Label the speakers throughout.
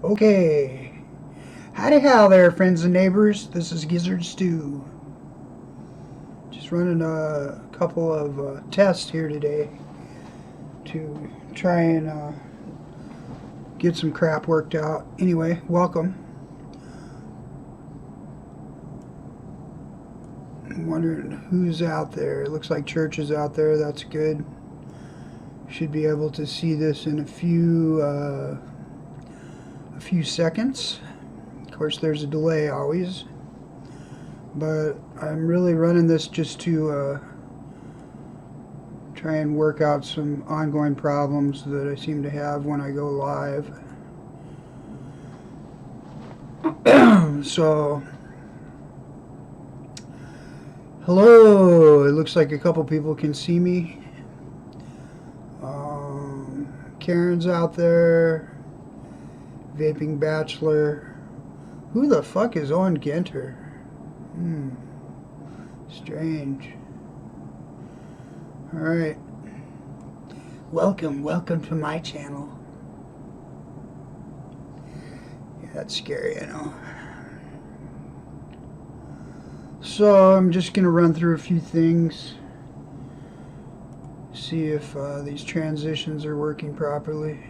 Speaker 1: Okay. Howdy how there, friends and neighbors. This is Gizzard Stew. Just running a couple of tests here today to try and get some crap worked out. Anyway, welcome. I'm wondering who's out there. It looks like church is out there. That's good. Should be able to see this in a few seconds. Of course, there's a delay always, but I'm really running this just to try and work out some ongoing problems that I seem to have when I go live. So, hello. It looks like a couple people can see me. Karen's out there. Vaping Bachelor. Who the fuck is Owen Genter? Strange. Alright. Welcome to my channel. Yeah, that's scary, I know. So, I'm just going to run through a few things. See if these transitions are working properly.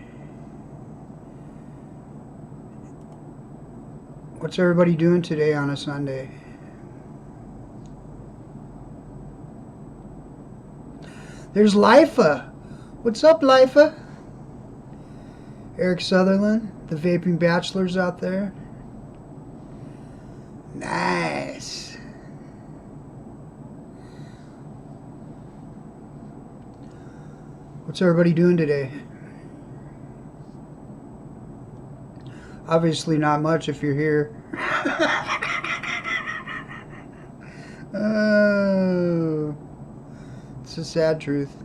Speaker 1: What's everybody doing today on a Sunday? There's Lifa. What's up, Lifa? Eric Sutherland, the Vaping Bachelor's out there. Nice. What's everybody doing today? Obviously not much if you're here. Oh, it's a sad truth.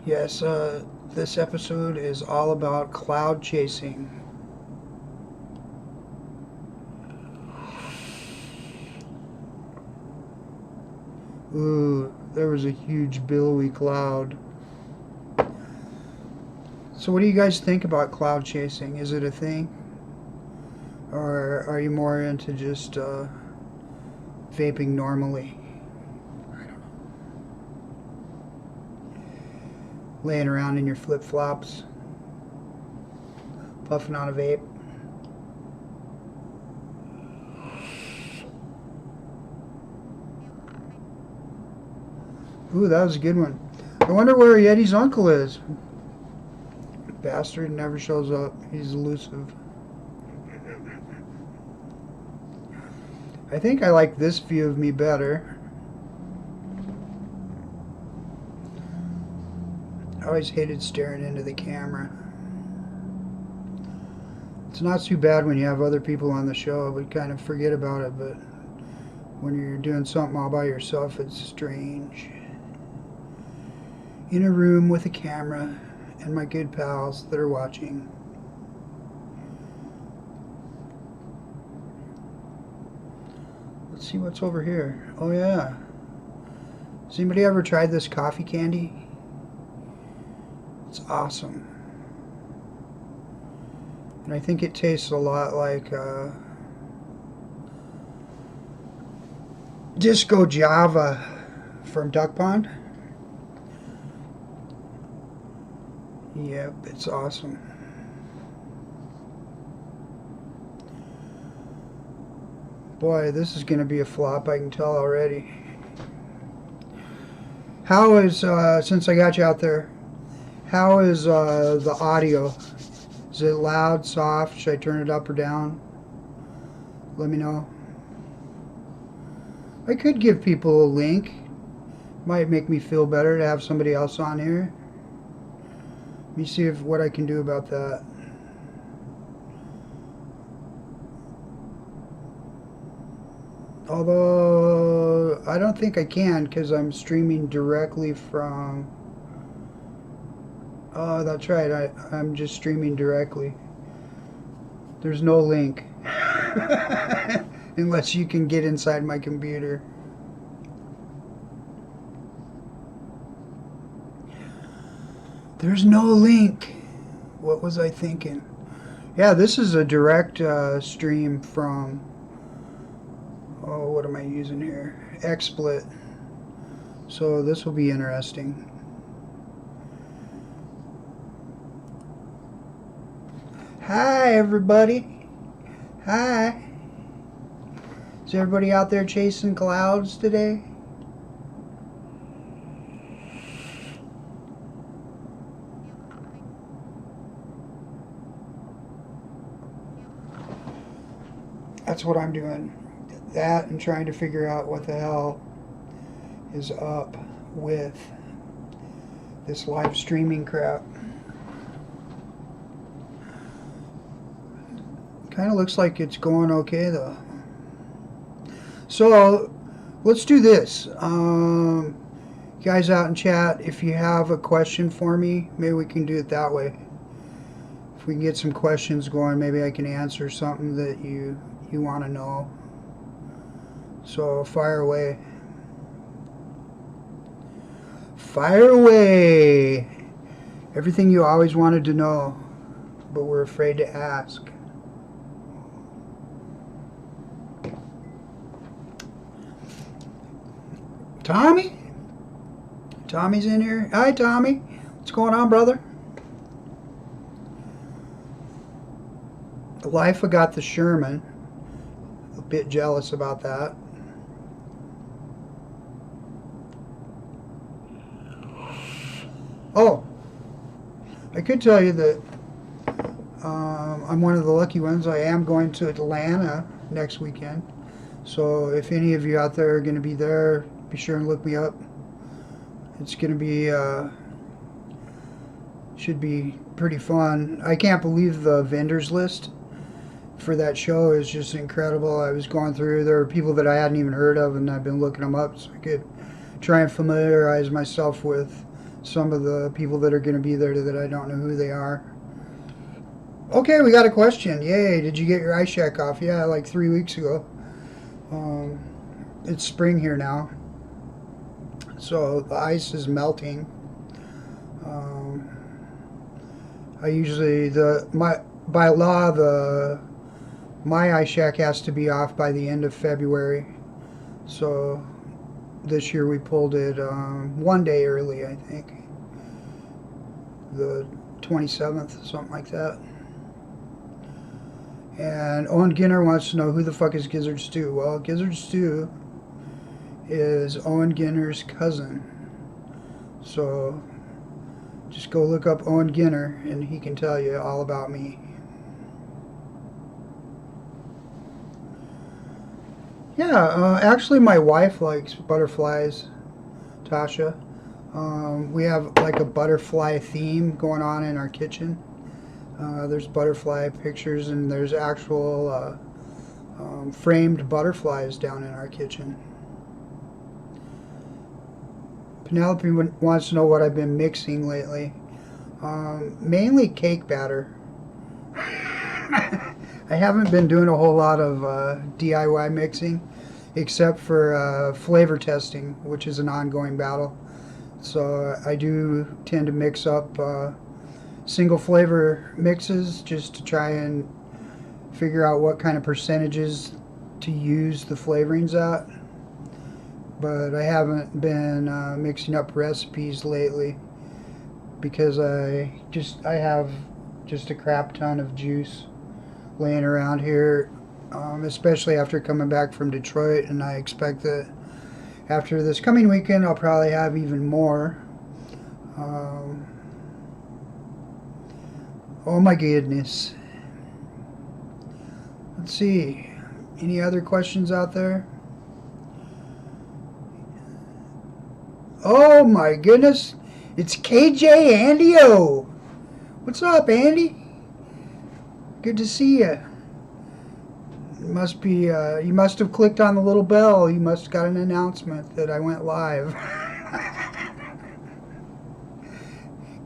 Speaker 1: Yes, this episode is all about cloud chasing. Ooh, there was a huge billowy cloud. So what do you guys think about cloud chasing? Is it a thing? Or are you more into just vaping normally? I don't know. Laying around in your flip-flops, puffing on a vape. Ooh, that was a good one. I wonder where Yeti's uncle is. Bastard never shows up. He's elusive. I think I like this view of me better. I always hated staring into the camera. It's not too bad when you have other people on the show, but kind of forget about it, but when you're doing something all by yourself, it's strange. In a room with a camera and my good pals that are watching. Let's see what's over here. Oh yeah. Has anybody ever tried this coffee candy? It's awesome. And I think it tastes a lot like Disco Java from Duck Pond. Yep, it's awesome. Boy, this is going to be a flop, I can tell already. How is, since I got you out there, how is the audio? Is it loud, soft? Should I turn it up or down? Let me know. I could give people a link. Might make me feel better to have somebody else on here. Let me see what I can do about that. Although, I don't think I can because I'm streaming directly from... Oh, that's right. I'm just streaming directly. There's no link. Unless you can get inside my computer. There's no link. What was I thinking? Yeah, this is a direct stream from, oh, what am I using here? XSplit. So this will be interesting. Hi, everybody. Hi. Is everybody out there chasing clouds today? That's what I'm doing. That and trying to figure out what the hell is up with this live streaming crap. Kind of looks like it's going okay though. So let's do this. Guys out in chat, if you have a question for me, maybe we can do it that way. If we can get some questions going, maybe I can answer something that you want to know. So fire away. Fire away. Everything you always wanted to know, but were afraid to ask. Tommy? Tommy's in here. Hi, Tommy. What's going on, brother? Life got the Sherman. A bit jealous about that. Oh, I could tell you that I'm one of the lucky ones. I am going to Atlanta next weekend. So if any of you out there are going to be there, be sure and look me up. It's going to be, should be pretty fun. I can't believe the vendors list for that show is just incredible. I was going through, there are people that I hadn't even heard of, and I've been looking them up so I could try and familiarize myself with some of the people that are going to be there that I don't know who they are. Okay, we got a question. Yay, did you get your ice shack off? Yeah, like 3 weeks ago. It's spring here now, so the ice is melting. I usually, by law, my ice shack has to be off by the end of February. So this year we pulled it 1 day early, I think. The 27th, something like that. And Owen Ginner wants to know who the fuck is Gizzard Stew. Well, Gizzard Stew is Owen Ginner's cousin. So just go look up Owen Ginner and he can tell you all about me. Yeah, actually my wife likes butterflies, Tasha. We have like a butterfly theme going on in our kitchen. There's butterfly pictures and there's actual framed butterflies down in our kitchen. Penelope wants to know what I've been mixing lately. Mainly cake batter. I haven't been doing a whole lot of DIY mixing, except for flavor testing, which is an ongoing battle. So I do tend to mix up single flavor mixes just to try and figure out what kind of percentages to use the flavorings at. But I haven't been mixing up recipes lately because I have just a crap ton of juice laying around here, especially after coming back from Detroit, and I expect that after this coming weekend I'll probably have even more. Oh my goodness. Let's see, any other questions out there? Oh my goodness, it's KJ Andy-O. What's up, Andy? Good to see you. It must be, you must have clicked on the little bell. You must have got an announcement that I went live.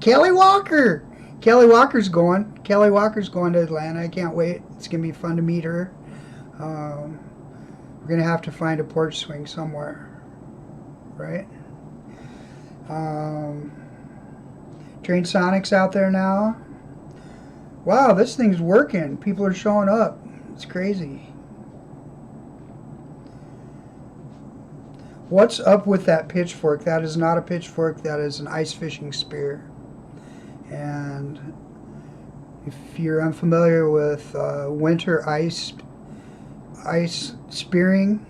Speaker 1: Kelly Walker. Kelly Walker's going. Kelly Walker's going to Atlanta. I can't wait. It's going to be fun to meet her. We're going to have to find a porch swing somewhere. Right? Train Sonic's out there now. Wow, this thing's working. People are showing up. It's crazy. What's up with that pitchfork? That is not a pitchfork. That is an ice fishing spear. And if you're unfamiliar with winter ice spearing,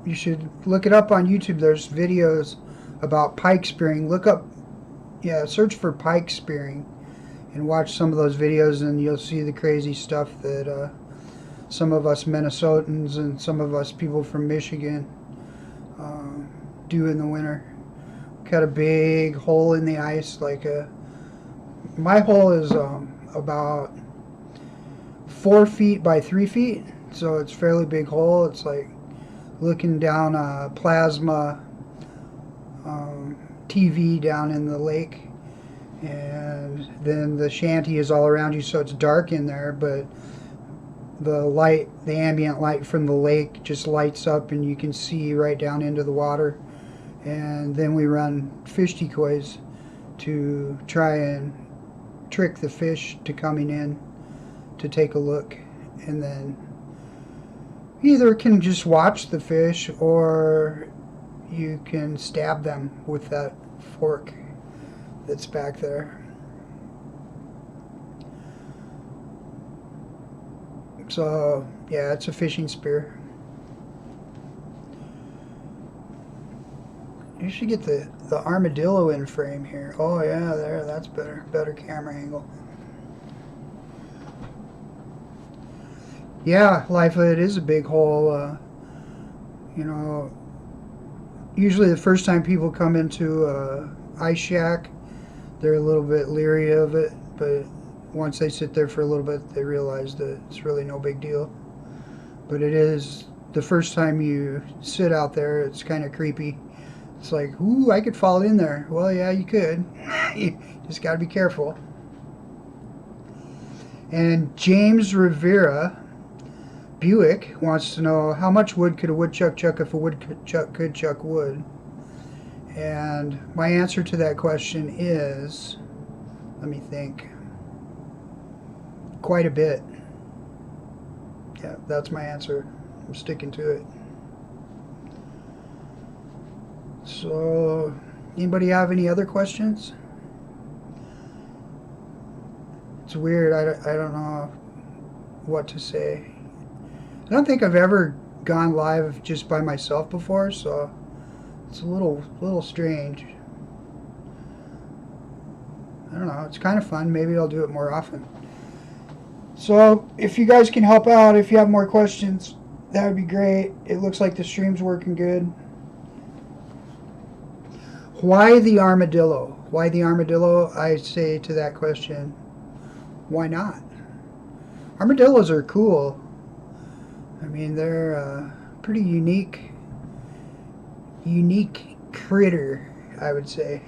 Speaker 1: you should look it up on YouTube. There's videos about pike spearing. Look up, search for pike spearing and watch some of those videos, and you'll see the crazy stuff that some of us Minnesotans and some of us people from Michigan do in the winter. Cut a big hole in the ice, my hole is about 4 feet by 3 feet, so it's a fairly big hole. It's like looking down a plasma TV down in the lake, and then the shanty is all around you, so it's dark in there, but the ambient light from the lake just lights up and you can see right down into the water. And then we run fish decoys to try and trick the fish to coming in to take a look, and then either can just watch the fish or you can stab them with that fork that's back there. So yeah, it's a fishing spear. You should get the armadillo in frame here. Oh yeah, that's better camera angle. Yeah, LyFE, it is a big hole. You know, usually the first time people come into ice shack, they're a little bit leery of it, but once they sit there for a little bit, they realize that it's really no big deal. But it is, the first time you sit out there, it's kind of creepy. It's like, ooh, I could fall in there. Well, yeah, you could. You just got to be careful. And James Rivera Buick wants to know, how much wood could a woodchuck chuck if a woodchuck could chuck wood? And my answer to that question is, let me think, quite a bit. Yeah, that's my answer. I'm sticking to it. So, anybody have any other questions? It's weird. I don't know what to say. I don't think I've ever gone live just by myself before, so it's a little strange. I don't know. It's kind of fun. Maybe I'll do it more often. So, if you guys can help out, if you have more questions, that would be great. It looks like the stream's working good. Why the armadillo? Why the armadillo? I say to that question, why not? Armadillos are cool. I mean, they're a pretty unique critter, I would say.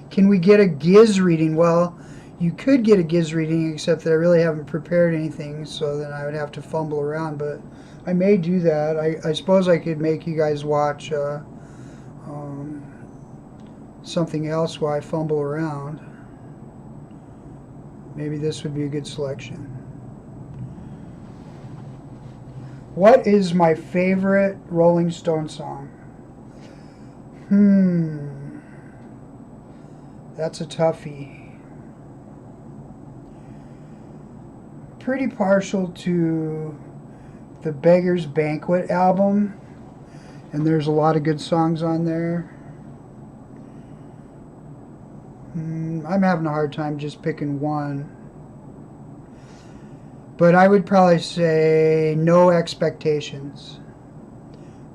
Speaker 1: Can we get a Giz reading? Well, you could get a Giz reading, except that I really haven't prepared anything, so then I would have to fumble around, but I may do that. I suppose I could make you guys watch something else while I fumble around. Maybe this would be a good selection. What is my favorite Rolling Stone song? That's a toughie. Pretty partial to the Beggar's Banquet album, and there's a lot of good songs on there. I'm having a hard time just picking one. But I would probably say No Expectations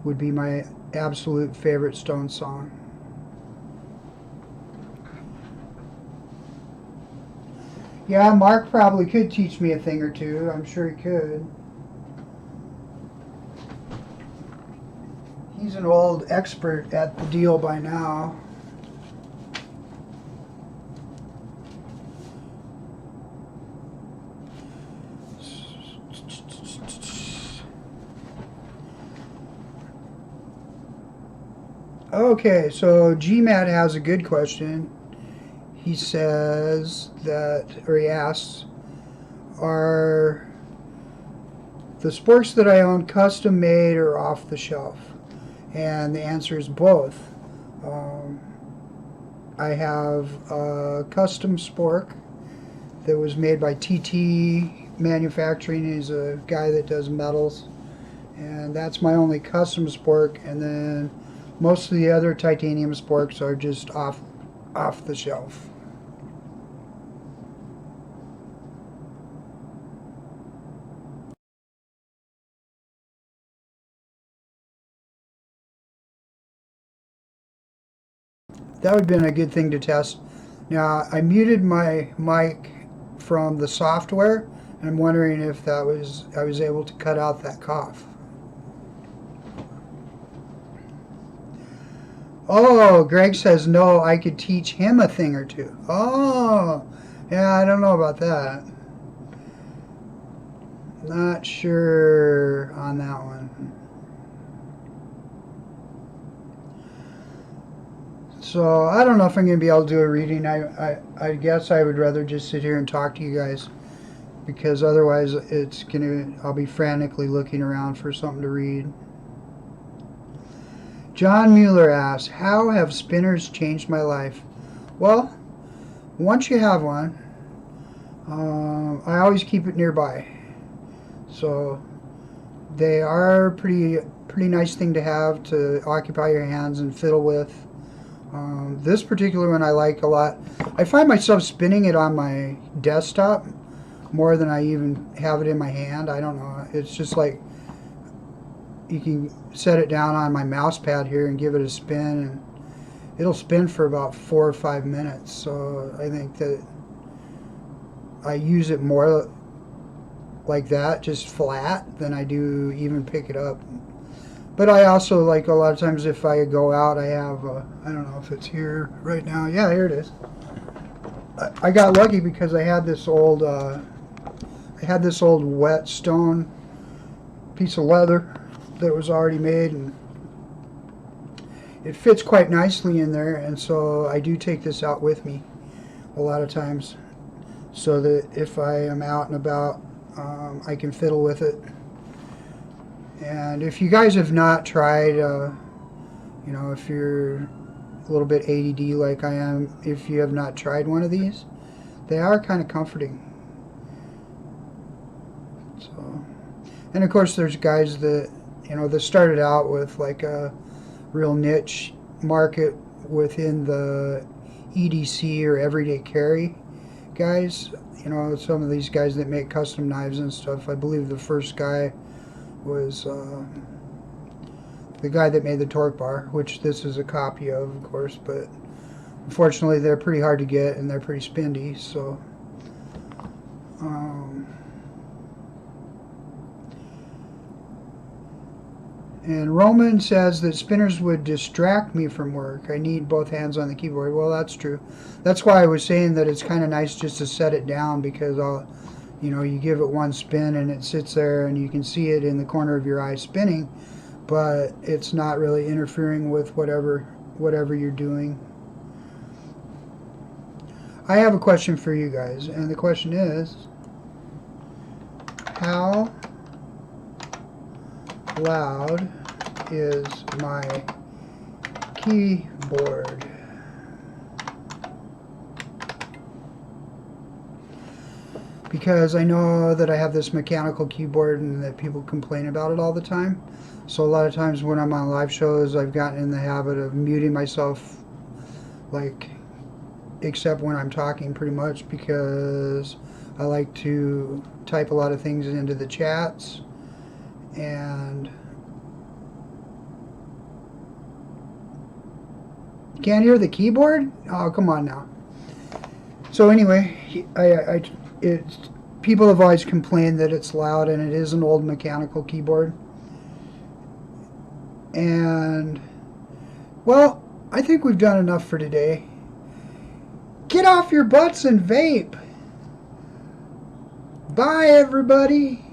Speaker 1: would be my absolute favorite Stone song. Yeah, Mark probably could teach me a thing or two. I'm sure he could. He's an old expert at the deal by now. Okay, so GMAT has a good question. he says that, or he asks, are the sporks that I own custom made or off the shelf? And the answer is both. I have a custom spork that was made by TT Manufacturing. He's a guy that does metals, and that's my only custom spork. And then most of the other titanium sporks are just off the shelf. That would have been a good thing to test. Now, I muted my mic from the software, and I'm wondering if I was able to cut out that cough. Oh, Greg says no, I could teach him a thing or two. Oh, yeah, I don't know about that. Not sure on that one. So I don't know if I'm going to be able to do a reading. I guess I would rather just sit here and talk to you guys, because otherwise I'll be frantically looking around for something to read. John Mueller asks, how have spinners changed my life? Well, once you have one, I always keep it nearby. So they are a pretty nice thing to have to occupy your hands and fiddle with. This particular one I like a lot. I find myself spinning it on my desktop more than I even have it in my hand. I don't know. It's just like you can set it down on my mouse pad here and give it a spin, and it'll spin for about 4 or 5 minutes. So I think that I use it more like that, just flat, than I do even pick it up. But I also, like, a lot of times if I go out, I have, I don't know if it's here right now. Yeah, here it is. I got lucky because I had this old whetstone piece of leather that was already made, and it fits quite nicely in there, and so I do take this out with me a lot of times, so that if I am out and about, I can fiddle with it. And if you guys have not tried, you know, if you're a little bit ADD like I am, if you have not tried one of these, they are kind of comforting. So, and of course there's guys that, you know, that started out with like a real niche market within the EDC or everyday carry guys. You know, some of these guys that make custom knives and stuff. I believe the first guy was the guy that made the torque bar, which this is a copy of course, but unfortunately they're pretty hard to get and they're pretty spendy. So and Roman says that spinners would distract me from work. I need both hands on the keyboard. Well, that's true. That's why I was saying that it's kind of nice just to set it down, because you know, you give it one spin and it sits there and you can see it in the corner of your eye spinning, but it's not really interfering with whatever you're doing. I have a question for you guys, and the question is, how loud is my keyboard? Because I know that I have this mechanical keyboard and that people complain about it all the time. So a lot of times when I'm on live shows, I've gotten in the habit of muting myself, like, except when I'm talking, pretty much, because I like to type a lot of things into the chats. And can't hear the keyboard? Oh, come on now. So anyway, people have always complained that it's loud, and it is an old mechanical keyboard. And, well, I think we've done enough for today. Get off your butts and vape. Bye, everybody.